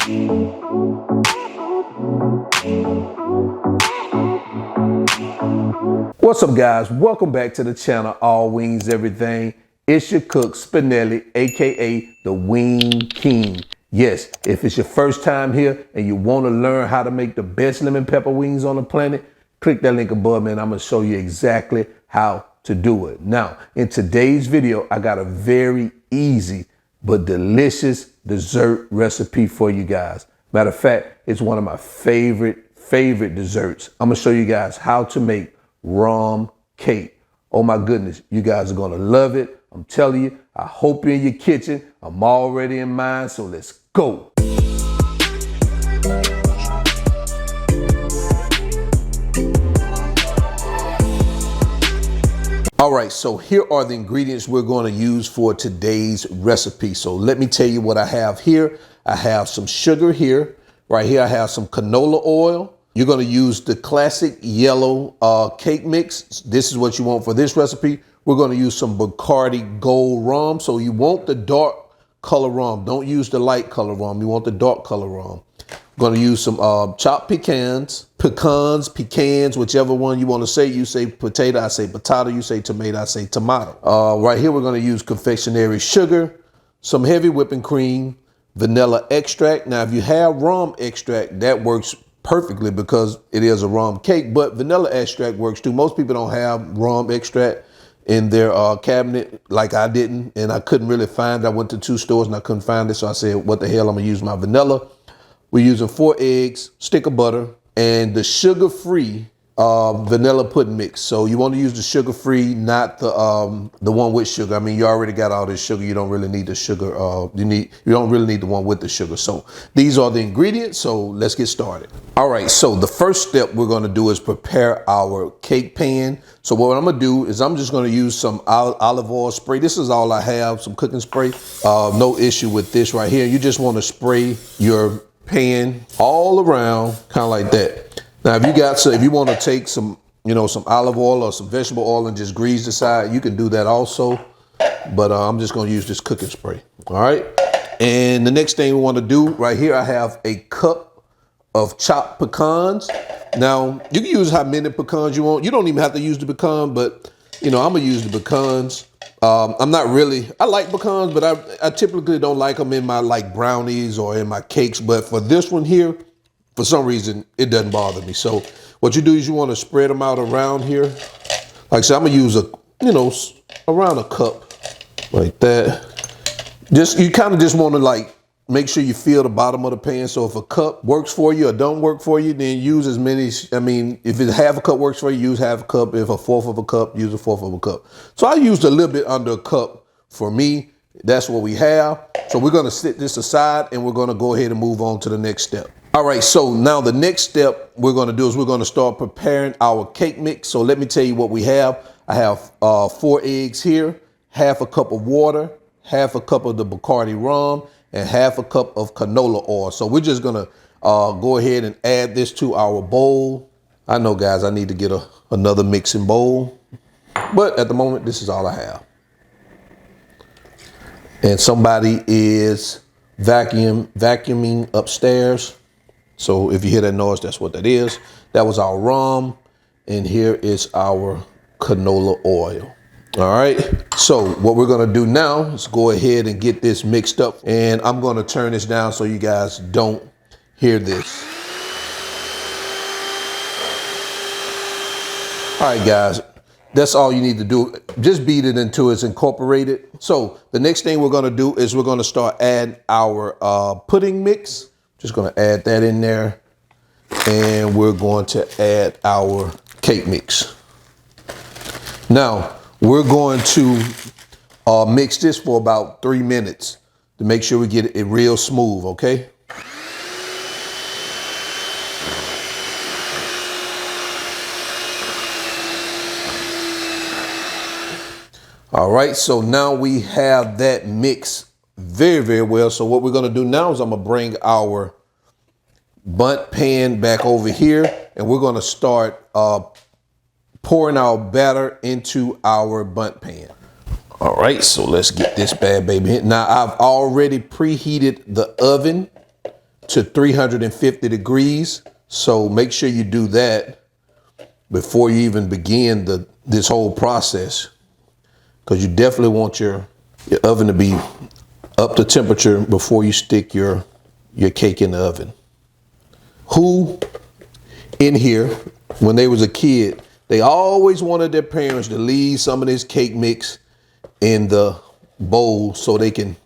What's up, guys? Welcome back to the channel, All Wings Everything. It's your cook, Spinelli, aka the Wing King. Yes, if it's your first time here and you want to learn how to make the best lemon pepper wings on the planet, click that link above, man. I'm going to show you exactly how to do it. Now, in today's video, I got a very easy but delicious dessert recipe for you guys. Matter of fact, it's one of my favorite desserts. I'm going to show you guys how to make rum cake. Oh my goodness, you guys are going to love it. I'm telling you, I hope you're in your kitchen. I'm already in mine, so let's go. All right, so here are the ingredients we're going to use for today's recipe. So let me tell you what I have here. I have some sugar here. Right here, I have some canola oil. You're going to use the classic yellow cake mix. This is what you want for this recipe. We're going to use some Barcardi gold rum. So you want the dark color rum. Don't use the light color rum. You want the dark color rum. We're going to use some chopped pecans, whichever one you want to say. You say potato, I say potato. You say tomato, I say tomato. Right here, we're going to use confectionery sugar, some heavy whipping cream, vanilla extract. Now, if you have rum extract, that works perfectly because it is a rum cake, but vanilla extract works too. Most people don't have rum extract in their cabinet like I didn't, and I couldn't really find it. I went to 2 stores and I couldn't find it, so I said, what the hell, I'm gonna use my vanilla. We're using 4 eggs, stick of butter, and the sugar-free vanilla pudding mix. So you want to use the sugar-free, not the one with sugar. I mean, you already got all this sugar. You don't really need the sugar. You don't really need the one with the sugar. So these are the ingredients. So let's get started. All right. So the first step we're going to do is prepare our cake pan. So what I'm going to do is I'm just going to use some olive oil spray. This is all I have, some cooking spray. No issue with this right here. You just want to spray your pan all around, kind of like that. Now, if you want to take some olive oil or some vegetable oil and just grease the side, you can do that also. But I'm just going to use this cooking spray. All right. And the next thing we want to do right here, I have a cup of chopped pecans. Now, you can use how many pecans you want. You don't even have to use the pecan, but I'm going to use the pecans. I like pecans, but I typically don't like them in my brownies or in my cakes. But for this one here, for some reason, it doesn't bother me. So what you do is you want to spread them out around here. Like I said, I'm going to use around a cup like that. You kind of just want to make sure you feel the bottom of the pan. So if a cup works for you or don't work for you, then use as many. I mean, if half a cup works for you, use half a cup. If 1/4 of a cup, use 1/4 of a cup. So I used a little bit under a cup for me. That's what we have. So we're going to set this aside and we're going to go ahead and move on to the next step. All right, so now the next step we're going to do is we're going to start preparing our cake mix. So let me tell you what we have. I have 4 eggs here, half a cup of water, half a cup of the Barcardi rum, and half a cup of canola oil. So we're just going to go ahead and add this to our bowl. I know, guys, I need to get another mixing bowl, but at the moment, this is all I have. And somebody is vacuuming upstairs. So if you hear that noise, that's what that is. That was our rum. And here is our canola oil. All right. So what we're going to do now is go ahead and get this mixed up. And I'm going to turn this down so you guys don't hear this. All right, guys. That's all you need to do. Just beat it until it's incorporated. So the next thing we're going to do is we're going to start adding our pudding mix. Just going to add that in there. And we're going to add our cake mix. Now, we're going to mix this for about 3 minutes to make sure we get it real smooth, okay? All right, so now we have that mix very, very well. So what we're going to do now is I'm going to bring our bundt pan back over here and we're going to start pouring our batter into our bundt pan. All right, so let's get this bad baby in. Now I've already preheated the oven to 350 degrees. So make sure you do that before you even begin this whole process, because you definitely want your oven to be up to temperature before you stick your cake in the oven. Who in here, when they was a kid, they always wanted their parents to leave some of this cake mix in the bowl so they can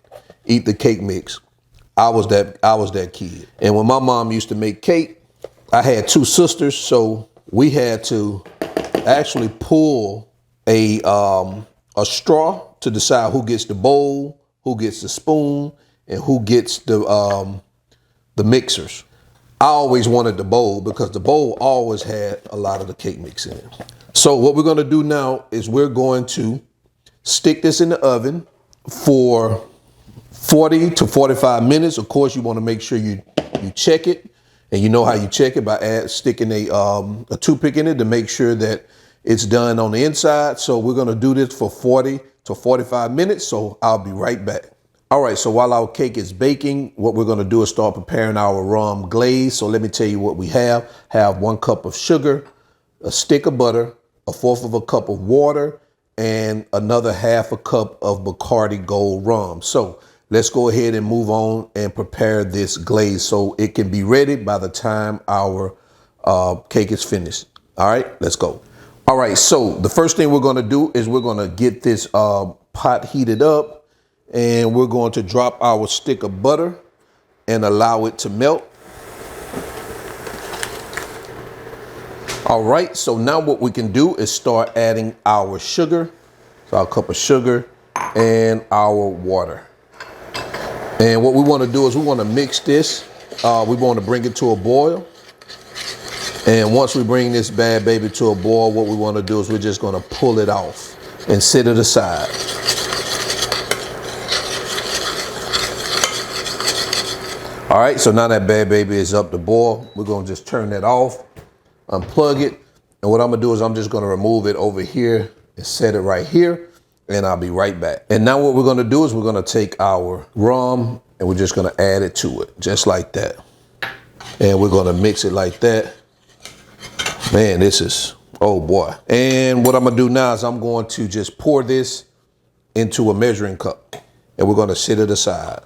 eat the cake mix? I was that kid. And when my mom used to make cake, I had two sisters, so we had to actually pull a straw to decide who gets the bowl, who gets the spoon, and who gets the mixers. I always wanted the bowl because the bowl always had a lot of the cake mix in it. So what we're gonna do now is we're going to stick this in the oven for 40 to 45 minutes. Of course, you wanna make sure you check it, and you know how you check it by sticking a toothpick in it to make sure that it's done on the inside. So we're gonna do this for 40 to 45 minutes, so I'll be right back. All right, so while our cake is baking, what we're gonna do is start preparing our rum glaze. So let me tell you what we have. Have 1 cup of sugar, a stick of butter, 1/4 of a cup of water, and another 1/2 cup of Barcardi Gold rum. So let's go ahead and move on and prepare this glaze so it can be ready by the time our cake is finished. All right, let's go. All right, so the first thing we're gonna do is we're gonna get this pot heated up, and we're going to drop our stick of butter and allow it to melt. All right, so now what we can do is start adding our sugar. So our cup of sugar and our water. And what we want to do is we want to mix this. We want to bring it to a boil. And once we bring this bad baby to a boil, what we want to do is we're just going to pull it off and set it aside. All right, so now that bad baby is up to boil, we're gonna just turn that off, unplug it. And what I'm gonna do is I'm just gonna remove it over here and set it right here, and I'll be right back. And now what we're gonna do is we're gonna take our rum and we're just gonna add it to it, just like that. And we're gonna mix it like that. Man, this is, oh boy. And what I'm gonna do now is I'm going to just pour this into a measuring cup, and we're gonna set it aside.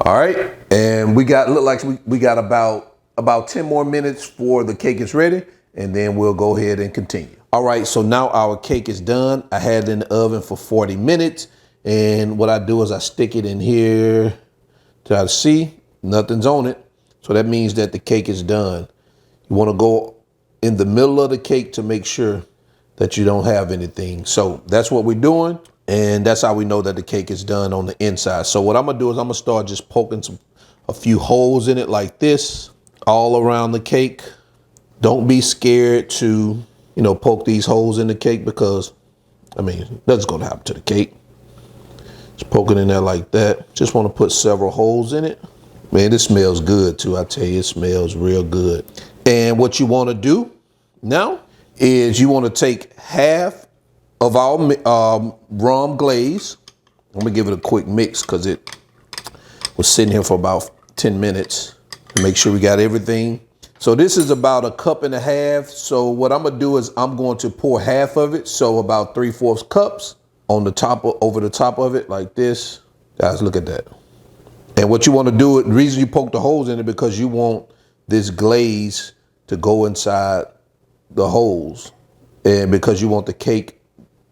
All right, and look like we got about 10 more minutes for the cake is ready, and then we'll go ahead and continue. All right, so now our cake is done. I had it in the oven for 40 minutes, and what I do is I stick it in here. Try to see, nothing's on it. So that means that the cake is done. You wanna go in the middle of the cake to make sure that you don't have anything. So that's what we're doing. And that's how we know that the cake is done on the inside. So what I'm gonna do is I'm gonna start just poking a few holes in it like this, all around the cake. Don't be scared to, poke these holes in the cake, because, nothing's gonna happen to the cake. Just poke it in there like that. Just wanna put several holes in it. Man, this smells good too. I tell you, it smells real good. And what you wanna do now is you wanna take half of our rum glaze. I'm gonna give it a quick mix because it was sitting here for about 10 minutes to make sure we got everything. So this is about 1.5 cups. So what I'm gonna do is I'm going to pour half of it, so about 3/4 cups on the top, over the top of it like this. Guys, look at that. And what you want to do, the reason you poke the holes in it, because you want this glaze to go inside the holes, and because you want the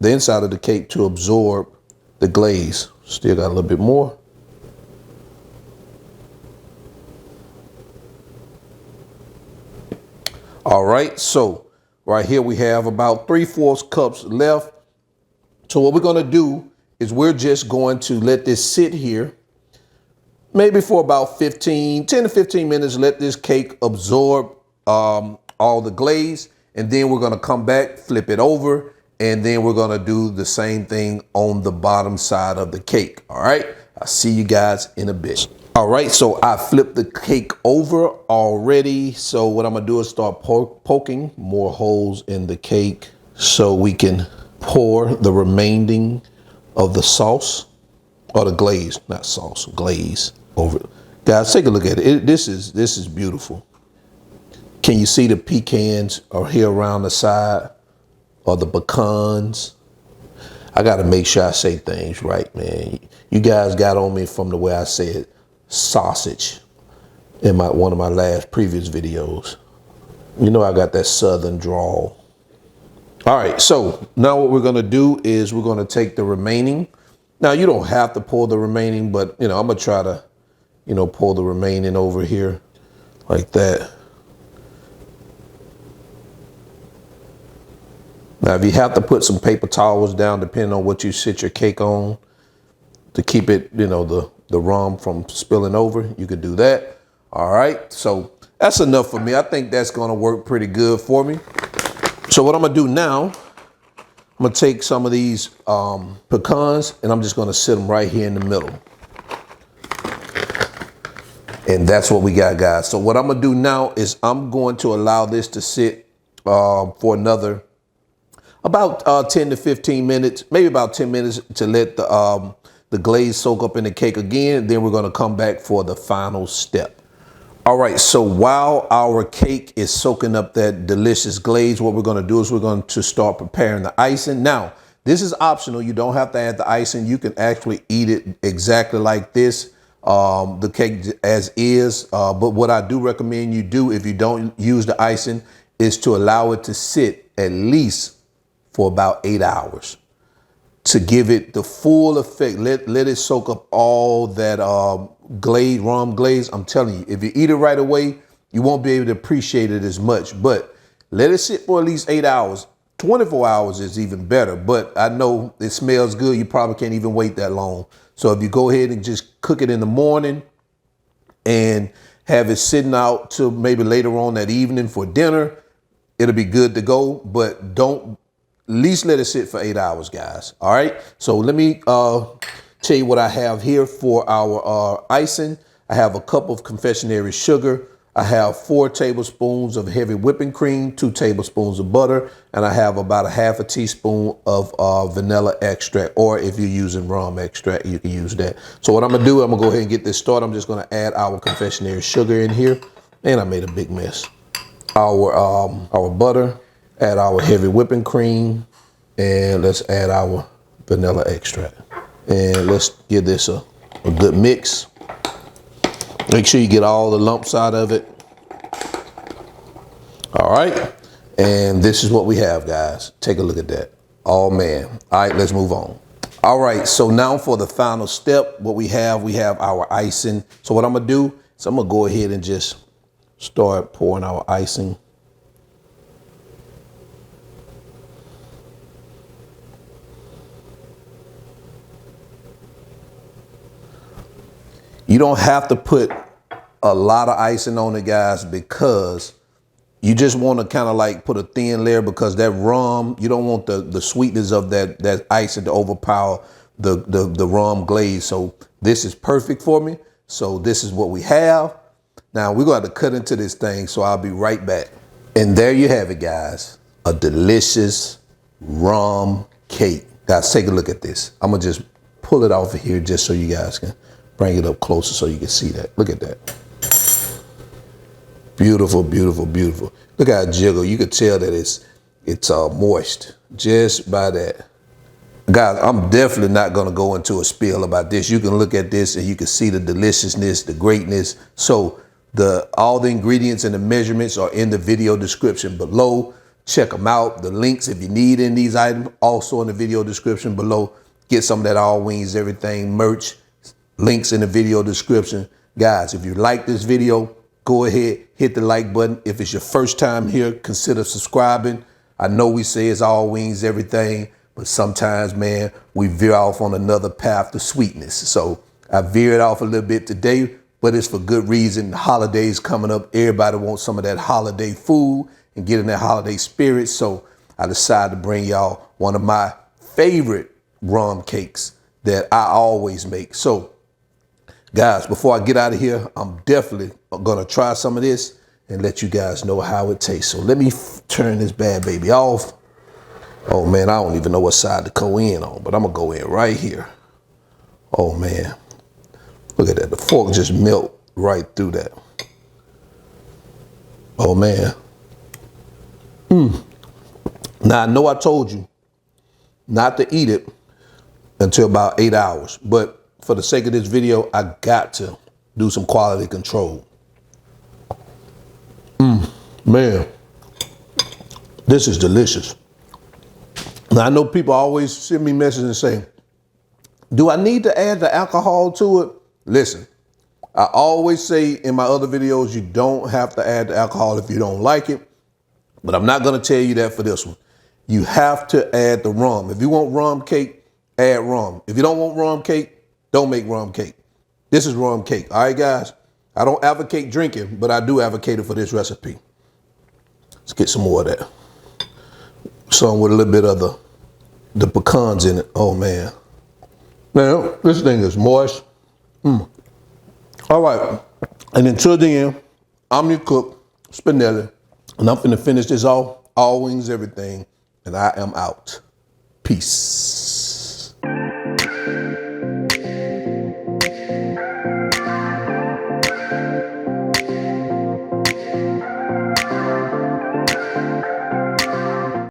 inside of the cake to absorb the glaze. Still got a little bit more. All right, so right here we have about 3/4 cups left. So what we're gonna do is we're just going to let this sit here, maybe for about 10 to 15 minutes, let this cake absorb all the glaze, and then we're gonna come back, flip it over, and then we're gonna do the same thing on the bottom side of the cake. All right, I'll see you guys in a bit. All right, so I flipped the cake over already. So what I'm gonna do is start poking more holes in the cake so we can pour the remaining of the sauce, or the glaze, not sauce, glaze over. Guys, take a look at it. This is beautiful. Can you see the pecans are here around the side, or the pecans? I got to make sure I say things right, man. You guys got on me from the way I said sausage in one of my last previous videos. You know I got that southern drawl. All right, so now what we're gonna do is we're gonna take the remaining. Now you don't have to pour the remaining, but I'm gonna try to, pour the remaining over here like that. Now if you have to put some paper towels down, depending on what you sit your cake on, to keep it, the rum from spilling over, you could do that. All right, so that's enough for me. I think that's gonna work pretty good for me. So what I'm gonna do now, I'm gonna take some of these pecans and I'm just gonna sit them right here in the middle. And that's what we got, guys. So what I'm gonna do now is I'm going to allow this to sit for another about 10 to 15 minutes, maybe about 10 minutes to let the glaze soak up in the cake again. Then we're gonna come back for the final step. All right, so while our cake is soaking up that delicious glaze, what we're gonna do is we're going to start preparing the icing. Now, this is optional. You don't have to add the icing. You can actually eat it exactly like this, the cake as is. But what I do recommend you do if you don't use the icing is to allow it to sit at least for about 8 hours to give it the full effect. Let it soak up all that glaze, rum glaze. I'm telling you, if you eat it right away, you won't be able to appreciate it as much. But let it sit for at least 8 hours. 24 hours is even better. But I know it smells good. You probably can't even wait that long. So if you go ahead and just cook it in the morning and have it sitting out till maybe later on that evening for dinner, it'll be good to go. But don't, at least let it sit for 8 hours, guys. All right. So let me tell you what I have here for our icing. I have a cup of confectionery sugar. I have 4 tablespoons of heavy whipping cream, 2 tablespoons of butter, and I have about a half a teaspoon of vanilla extract, or if you're using rum extract, you can use that. So what I'm gonna do, I'm gonna go ahead and get this started. I'm just gonna add our confectionery sugar in here, and I made a big mess. Our butter, add our heavy whipping cream, and let's add our vanilla extract. And let's give this a good mix. Make sure you get all the lumps out of it. All right. And this is what we have, guys. Take a look at that. Oh, man. All right, let's move on. All right, so now for the final step, what we have our icing. So what I'm going to do is I'm going to go ahead and just start pouring our icing. You don't have to put a lot of icing on it, guys, because you just want to kind of like put a thin layer, because that rum, you don't want the sweetness of that icing to overpower the rum glaze. So this is perfect for me. So this is what we have. Now we're going to have to cut into this thing, so I'll be right back. And there you have it, guys. A delicious rum cake. Guys, take a look at this. I'm going to just pull it off of here just so you guys can bring it up closer so you can see that. Look at that. Beautiful, beautiful, beautiful. Look how it jiggle. You could tell that it's moist just by that. Guys, I'm definitely not going to go into a spiel about this. You can look at this and you can see the deliciousness, the greatness. So all the ingredients and the measurements are in the video description below. Check them out. The links, if you need in these items, also in the video description below. Get some of that All Wings Everything merch. Links in the video description. Guys, if you like this video, go ahead, hit the like button. If it's your first time here, consider subscribing. I know we say it's All Wings Everything, but sometimes, man, we veer off on another path to sweetness. So I veered off a little bit today, but it's for good reason. The holidays coming up. Everybody wants some of that holiday food and get in that holiday spirit. So I decided to bring y'all one of my favorite rum cakes that I always make. So guys, before I get out of here, I'm definitely going to try some of this and let you guys know how it tastes. So let me turn this bad baby off. Oh, man, I don't even know what side to go in on, but I'm going to go in right here. Oh, man. Look at that. The fork just melt right through that. Oh man. Now I know I told you not to eat it until about 8 hours, but for the sake of this video, I got to do some quality control. Man, this is delicious. Now I know people always send me messages and say, do I need to add the alcohol to it? Listen, I always say in my other videos, you don't have to add the alcohol if you don't like it, but I'm not gonna tell you that for this one. You have to add the rum. If you want rum cake, add rum. If you don't want rum cake, don't make rum cake. This is rum cake, all right guys? I don't advocate drinking, but I do advocate it for this recipe. Let's get some more of that. Some with a little bit of the pecans in it. Oh man. Now, this thing is moist. All right, and until the end, I'm your cook, Spinelli, and I'm finna finish this off, all wings, everything, and I am out. Peace.